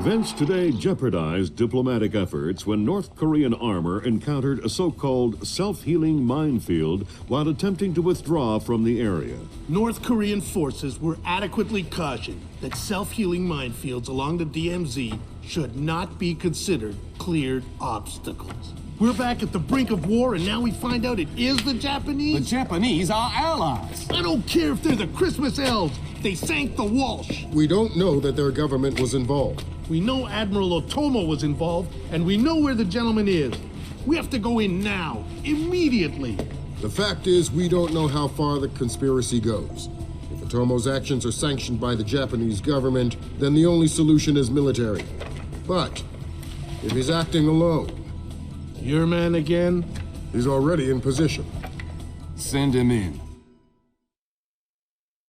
Events today jeopardized diplomatic efforts when North Korean armor encountered a so-called self-healing minefield while attempting to withdraw from the area. North Korean forces were adequately cautioned that self-healing minefields along the DMZ should not be considered cleared obstacles. We're back at the brink of war, and now we find out it is the Japanese? The Japanese are allies. I don't care if they're the Christmas elves. They sank the Walsh. We don't know that their government was involved. We know Admiral Otomo was involved, and we know where the gentleman is. We have to go in now, immediately. The fact is, we don't know how far the conspiracy goes. If Otomo's actions are sanctioned by the Japanese government, then the only solution is military. But if he's acting alone... Your man again? He's already in position. Send him in.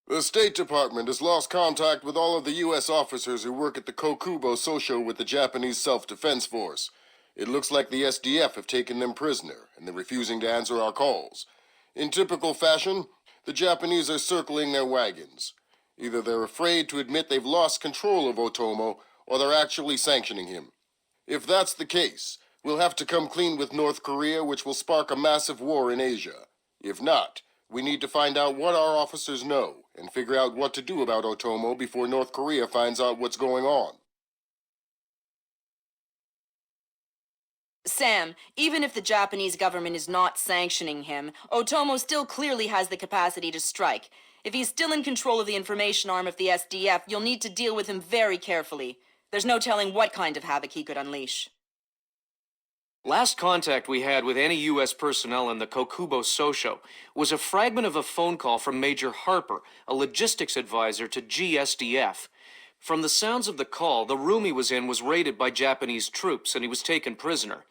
The State Department has lost contact with all of the U.S. officers who work at the Kokubo Sosho with the Japanese Self-Defense Force. It looks like the SDF have taken them prisoner, and they're refusing to answer our calls. In typical fashion, the Japanese are circling their wagons. Either they're afraid to admit they've lost control of Otomo, or they're actually sanctioning him. If that's the case, we'll have to come clean with North Korea, which will spark a massive war in Asia. If not, we need to find out what our officers know and figure out what to do about Otomo before North Korea finds out what's going on. Sam, even if the Japanese government is not sanctioning him, Otomo still clearly has the capacity to strike. If he's still in control of the information arm of the SDF, you'll need to deal with him very carefully. There's no telling what kind of havoc he could unleash. Last contact we had with any U.S. personnel in the Kokubo Sosho was a fragment of a phone call from Major Harper, a logistics advisor to GSDF. From the sounds of the call, the room he was in was raided by Japanese troops and he was taken prisoner.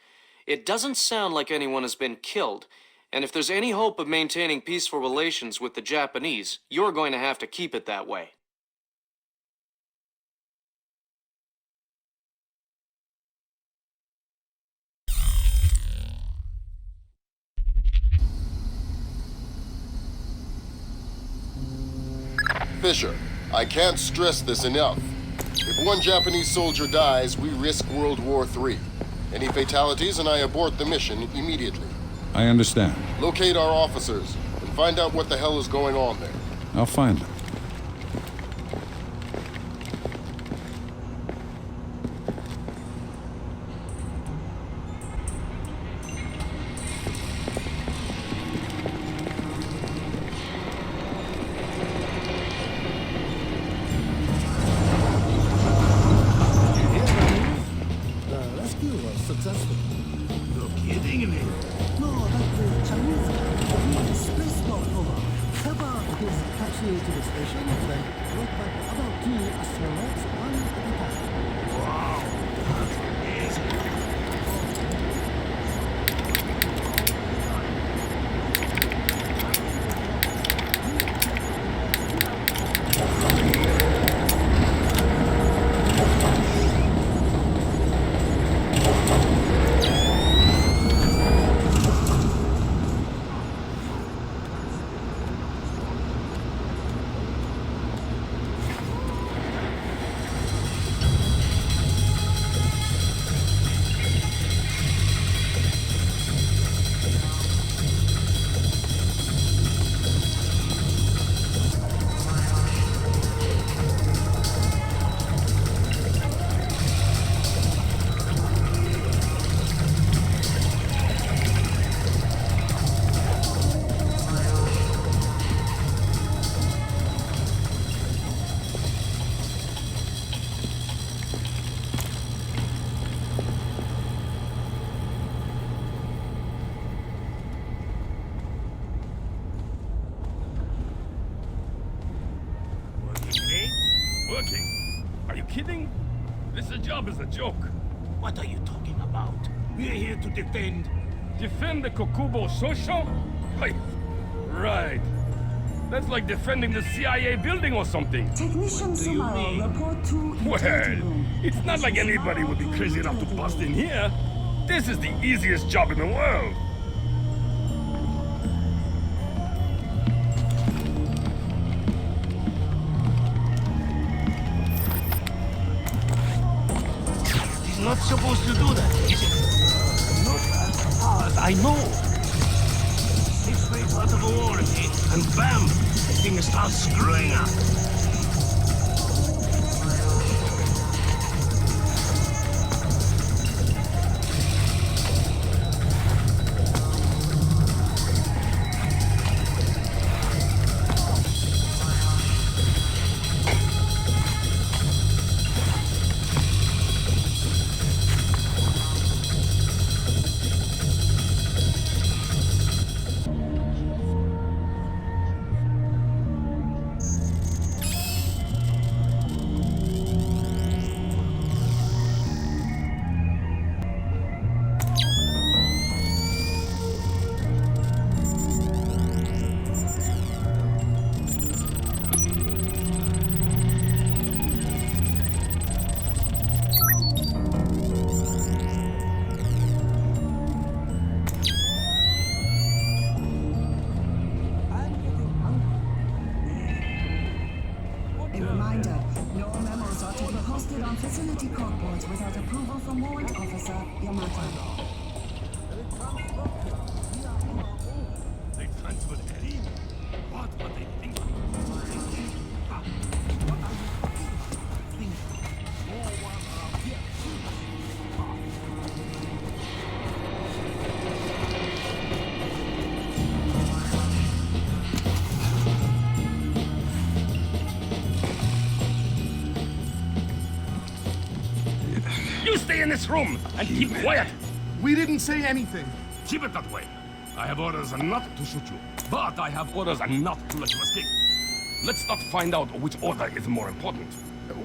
It doesn't sound like anyone has been killed, and if there's any hope of maintaining peaceful relations with the Japanese, you're going to have to keep it that way. Fisher, I can't stress this enough. If one Japanese soldier dies, we risk World War III. Any fatalities and I abort the mission immediately. I understand. Locate our officers and find out what the hell is going on there. I'll find them. Successful. No kidding me. No, but the Chinese space over. Several is captured to the station and brought back about 2 astronauts, one at a time. Wow, that's amazing. Kidding? This job is a joke. What are you talking about? We're here to defend. Defend the Kokubo Sosho? Right. That's like defending the CIA building or something. Technician Sumaro, report to Well, it's not like anybody would be crazy enough to bust in here. This is the easiest job in the world. I know. 6 weeks out of a warranty, and bam! The thing starts screwing up. A reminder, no memos are to be posted on facility corkboards without approval from warrant officer Yamato. They transferred Eddie? What were they thinking? You stay in this room and keep quiet. We didn't say anything. Keep it that way. I have orders not to shoot you, but I have orders not to let you escape. Let's not find out which order is more important.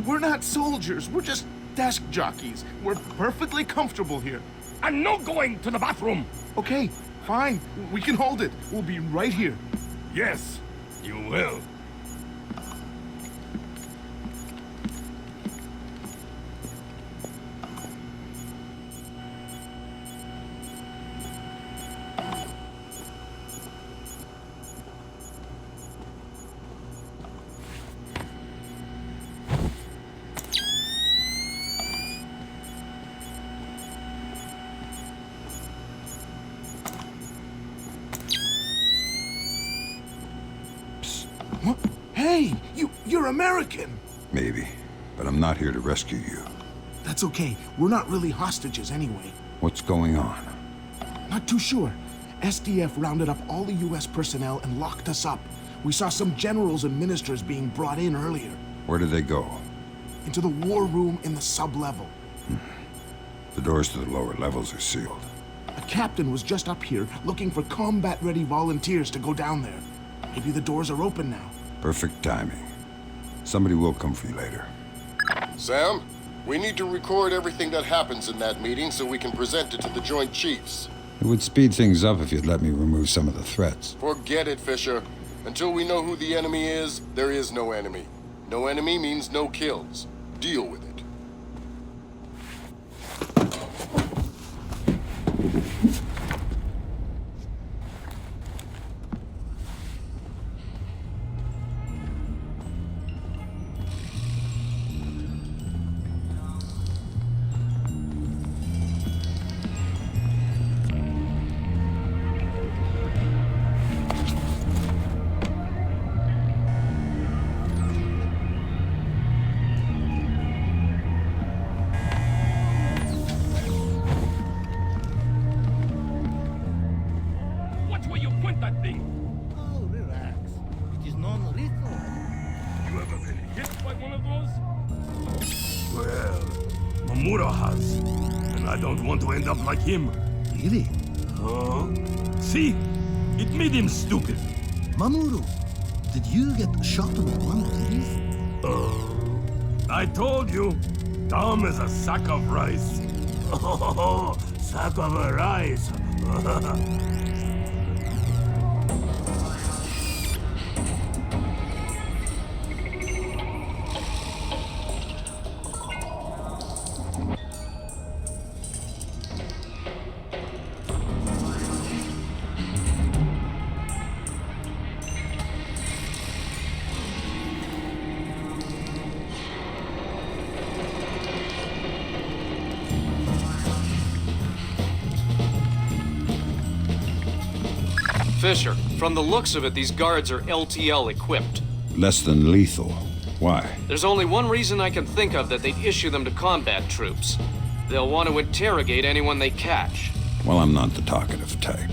We're not soldiers. We're just desk jockeys. We're perfectly comfortable here. I'm not going to the bathroom. Okay, fine. We can hold it. We'll be right here. Yes, you will. What? Hey, you're American. Maybe, but I'm not here to rescue you. That's okay. We're not really hostages anyway. What's going on? Not too sure. SDF rounded up all the US personnel and locked us up. We saw some generals and ministers being brought in earlier. Where did they go? Into the war room in the sub-level. The doors to the lower levels are sealed. A captain was just up here looking for combat-ready volunteers to go down there. Maybe the doors are open now. Perfect timing. Somebody will come for you later. Sam, we need to record everything that happens in that meeting so we can present it to the Joint Chiefs. It would speed things up if you'd let me remove some of the threats. Forget it, Fisher. Until we know who the enemy is, there is no enemy. No enemy means no kills. Deal with it. Watch where you point that thing. Oh, relax. It is non-lethal. You ever been hit by one of those? Well, Mamura has. And I don't want to end up like him. Really? See? It made him stupid. Mamoru, did you get shot with one of these? I told you, Tom is a sack of rice. Oh, sack of rice. Fisher, from the looks of it, these guards are LTL equipped. Less than lethal. Why? There's only one reason I can think of that they'd issue them to combat troops. They'll want to interrogate anyone they catch. Well, I'm not the talkative type.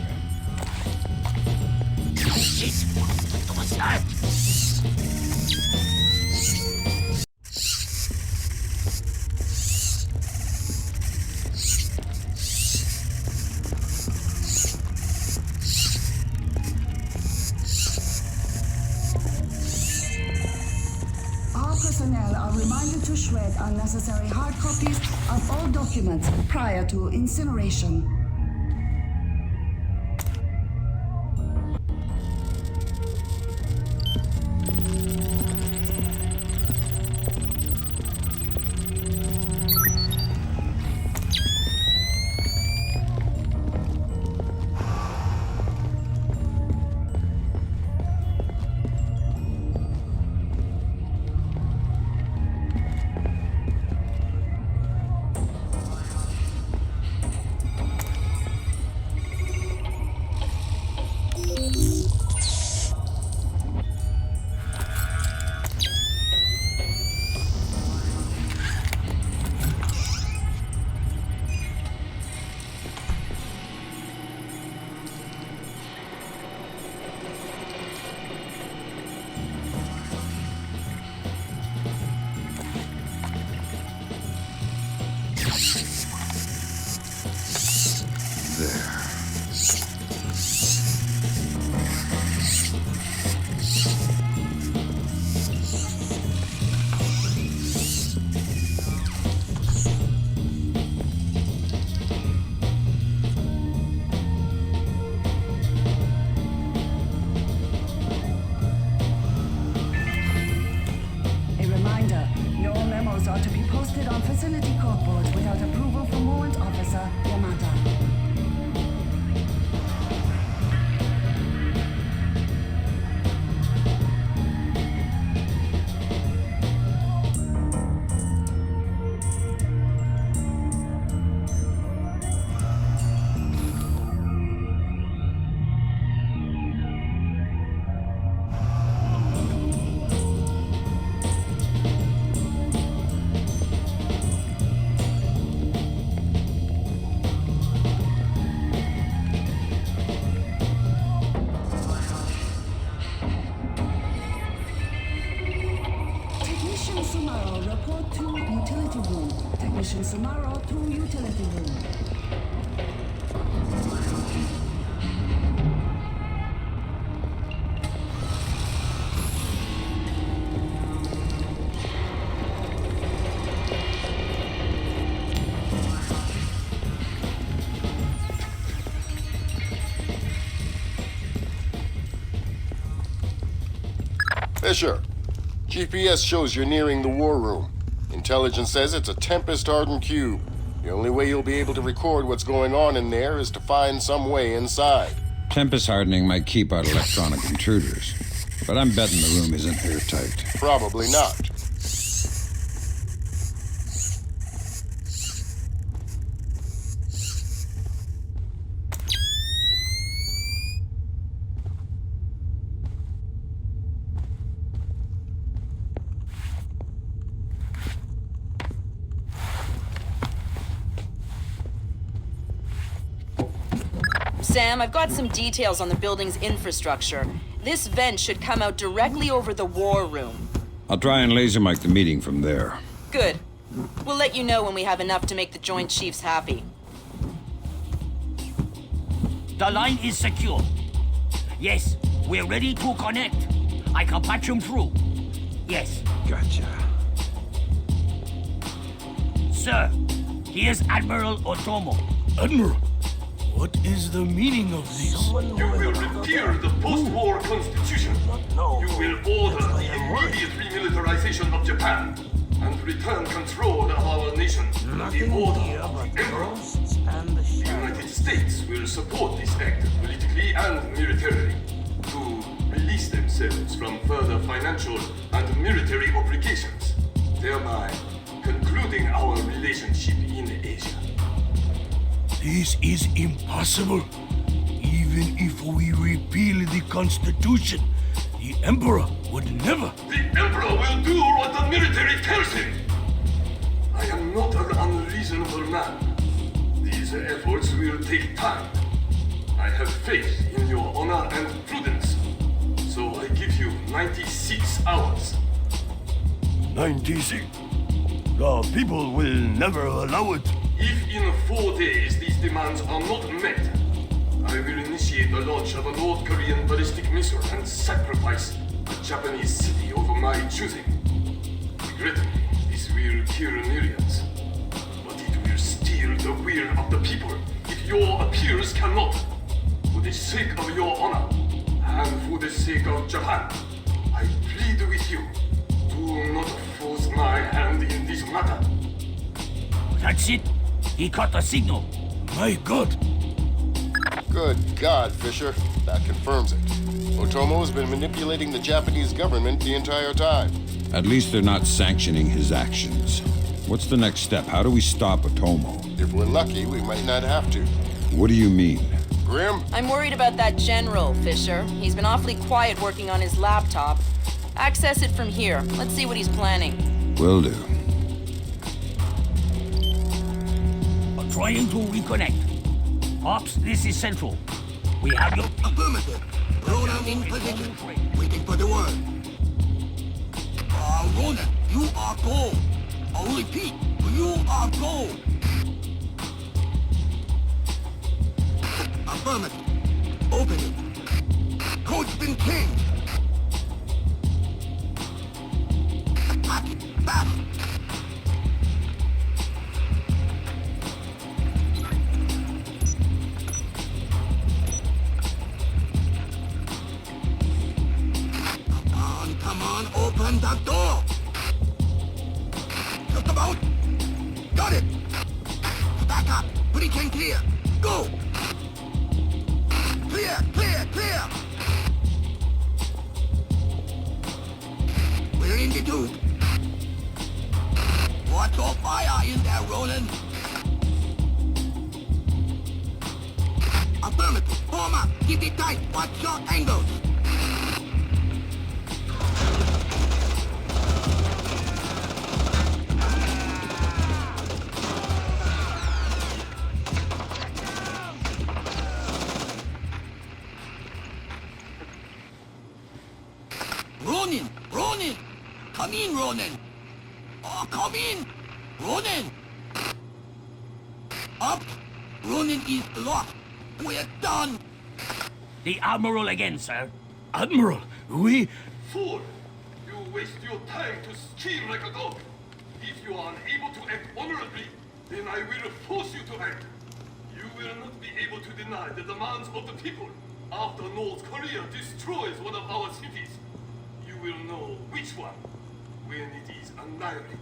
All personnel are reminded to shred unnecessary hard copies of all documents prior to incineration. Are to be posted on facility corkboards without approval from Warrant Officer Yamada. Report to utility room. Technician Sumaro to utility room. Fisher, GPS shows you're nearing the war room. Intelligence says it's a Tempest-hardened cube. The only way you'll be able to record what's going on in there is to find some way inside. Tempest hardening might keep out electronic intruders, but I'm betting the room isn't airtight. Probably not. Sam, I've got some details on the building's infrastructure. This vent should come out directly over the war room. I'll try and laser mic the meeting from there. Good. We'll let you know when we have enough to make the Joint Chiefs happy. The line is secure. Yes, we're ready to connect. I can patch him through. Yes. Gotcha. Sir, here's Admiral Otomo. Admiral? What is the meaning of this? You will repeal the post-war constitution. You will order the immediate remilitarization of Japan and return control of our nation to the order of the Emperor. The United States will support this act politically and militarily to release themselves from further financial and military obligations, thereby concluding our relationship in Asia. This is impossible. Even if If we repeal the Constitution, the Emperor would never... The Emperor will do what the military tells him! I am not an unreasonable man. These efforts will take time. I have faith in your honor and prudence. So I give you 96 hours. 96? The people will never allow it. If in 4 days these demands are not met, I will initiate the launch of a North Korean ballistic missile and sacrifice a Japanese city over my choosing. Regrettably, this will kill millions, but it will steal the will of the people if your appeals cannot. For the sake of your honor, and for the sake of Japan, I plead with you, do not force my hand in this matter. That's it. He caught the signal. My God. Good God, Fisher. That confirms it. Otomo has been manipulating the Japanese government the entire time. At least they're not sanctioning his actions. What's the next step? How do we stop Otomo? If we're lucky, we might not have to. What do you mean? Grim? I'm worried about that general, Fisher. He's been awfully quiet working on his laptop. Access it from here. Let's see what he's planning. Will do. Trying to reconnect. Ops, this is Central. We have your... Affirmative. Ronan in position. Waiting for the word. Ronan, you are gold. I'll repeat, you are gold. Affirmative. Open it. Code's been changed. Packet, fast. Come on, open the door! Just about! Got it! Back up! Breach and clear! Go! Clear, clear, clear! We're in the tube. Watch your fire in there, Roland! Affirmative! Form up! Keep it tight! Watch your angles! Ronin! Ronin! Come in, Ronin! Oh, come in! Ronin! Up! Ronin is locked! We're done! The Admiral again, sir. Admiral, we... Fool! You waste your time to scheme like a dog. If you are unable to act honorably, then I will force you to act. You will not be able to deny the demands of the people after North Korea destroys one of our cities. You will know which one when it is annihilated.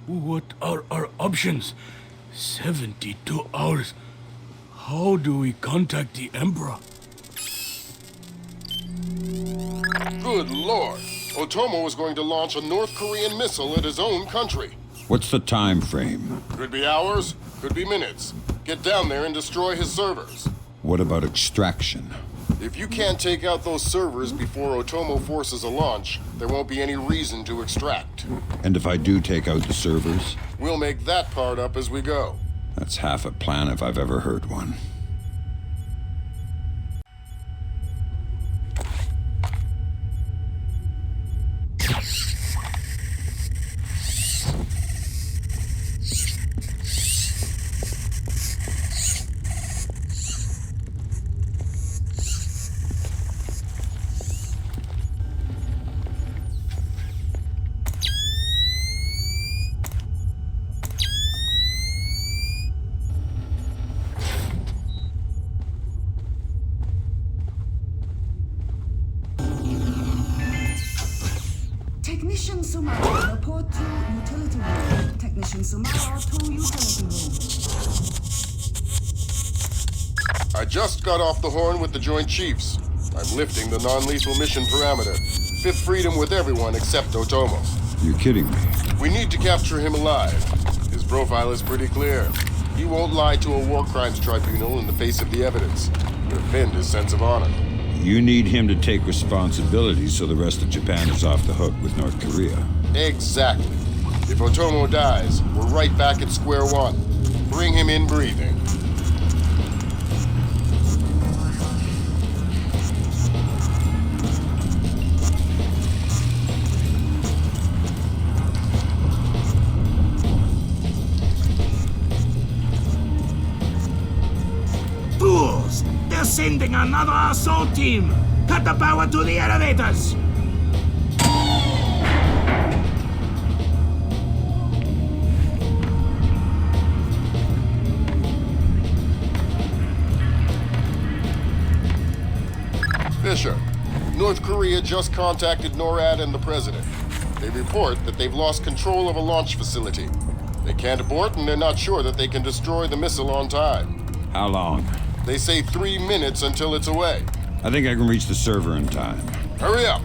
What are our options? 72 hours. How do we contact the Emperor? Good Lord. Otomo is going to launch a North Korean missile at his own country. What's the time frame? Could be hours, could be minutes. Get down there and destroy his servers. What about extraction? If you can't take out those servers before Otomo forces a launch, there won't be any reason to extract. And if I do take out the servers? We'll make that part up as we go. That's half a plan if I've ever heard one. Technician Sumaro, report to utility room. Technician Sumaro to utility room. I just got off the horn with the Joint Chiefs. I'm lifting the non-lethal mission parameter. Fifth freedom with everyone except Otomo. You're kidding me. We need to capture him alive. His profile is pretty clear. He won't lie to a war crimes tribunal in the face of the evidence. To offend his sense of honor. You need him to take responsibility so the rest of Japan is off the hook with North Korea. Exactly. If Otomo dies, we're right back at square one. Bring him in breathing. Fools! They're sending another assault team! Cut the power to the elevators! Fisher, North Korea just contacted NORAD and the president. They report that they've lost control of a launch facility. They can't abort, and they're not sure that they can destroy the missile on time. How long? They say 3 minutes until it's away. I think I can reach the server in time. Hurry up!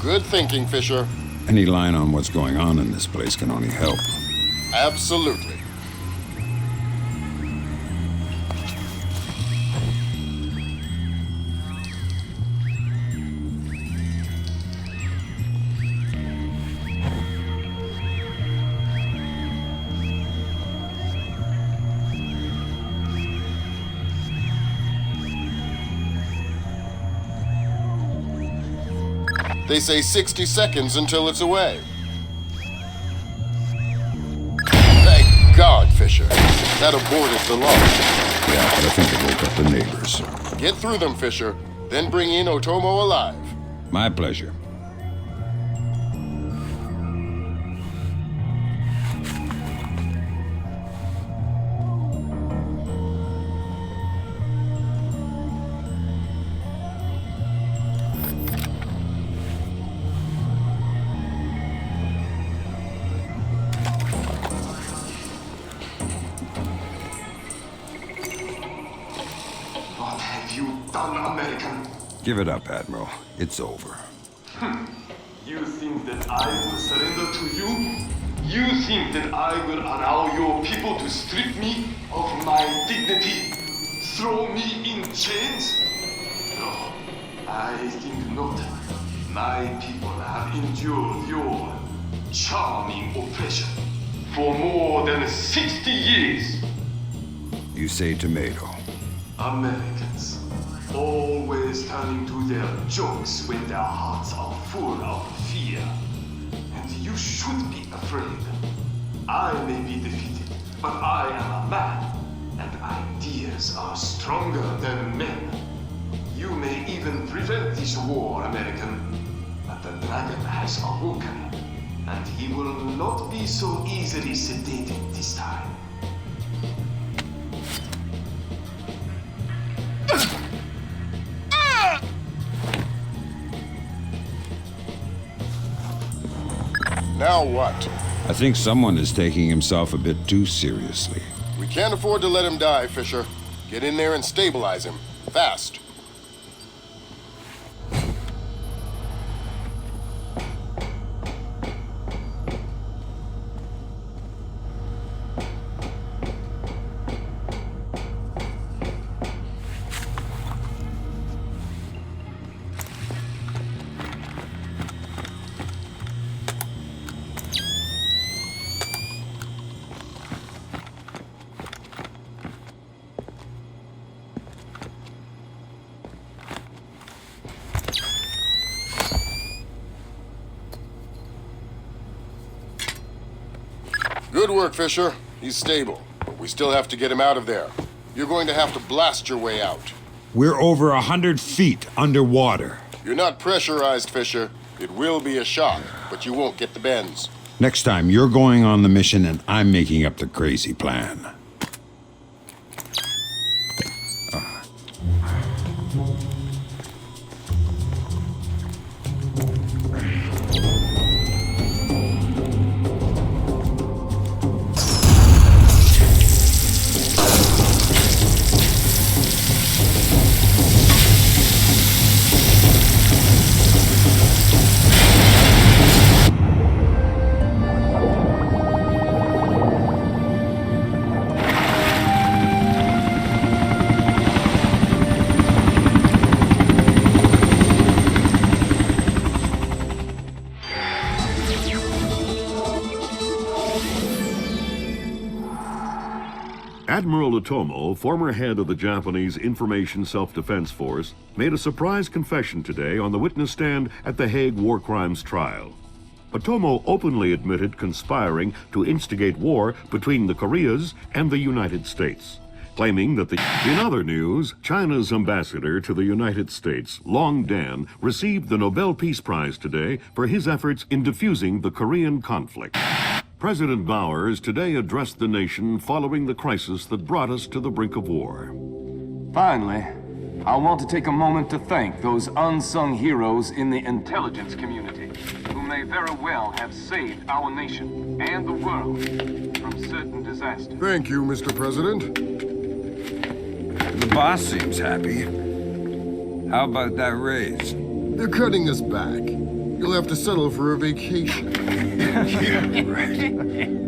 Good thinking, Fisher. Any line on what's going on in this place can only help. Absolutely. They say 60 seconds until it's away. Thank God, Fisher. That aborted the launch. Yeah, but I think it woke up the neighbors. Get through them, Fisher. Then bring in Otomo alive. My pleasure. What have you done, American? Give it up, Admiral. It's over. You think that I will surrender to you? You think that I will allow your people to strip me of my dignity? Throw me in chains? No, I think not. My people have endured your charming oppression for more than 60 years. You say tomato. Americans, always turning to their jokes when their hearts are full of fear. And you should be afraid. I may be defeated, but I am a man, and ideas are stronger than men. You may even prevent this war, American, but the dragon has awoken, and he will not be so easily sedated this time. Now what? I think someone is taking himself a bit too seriously. We can't afford to let him die, Fisher. Get in there and stabilize him. Fast. Good work, Fisher. He's stable, but we still have to get him out of there. You're going to have to blast your way out. We're over 100 feet underwater. You're not pressurized, Fisher. It will be a shock, but you won't get the bends. Next time, you're going on the mission and I'm making up the crazy plan. Admiral Otomo, former head of the Japanese Information Self-Defense Force, made a surprise confession today on the witness stand at the Hague War Crimes trial. Otomo openly admitted conspiring to instigate war between the Koreas and the United States, claiming that In other news, China's ambassador to the United States, Long Dan, received the Nobel Peace Prize today for his efforts in defusing the Korean conflict. President Bowers today addressed the nation following the crisis that brought us to the brink of war. Finally, I want to take a moment to thank those unsung heroes in the intelligence community who may very well have saved our nation and the world from certain disasters. Thank you, Mr. President. The boss seems happy. How about that raise? They're cutting us back. You'll have to settle for a vacation. Yeah, right.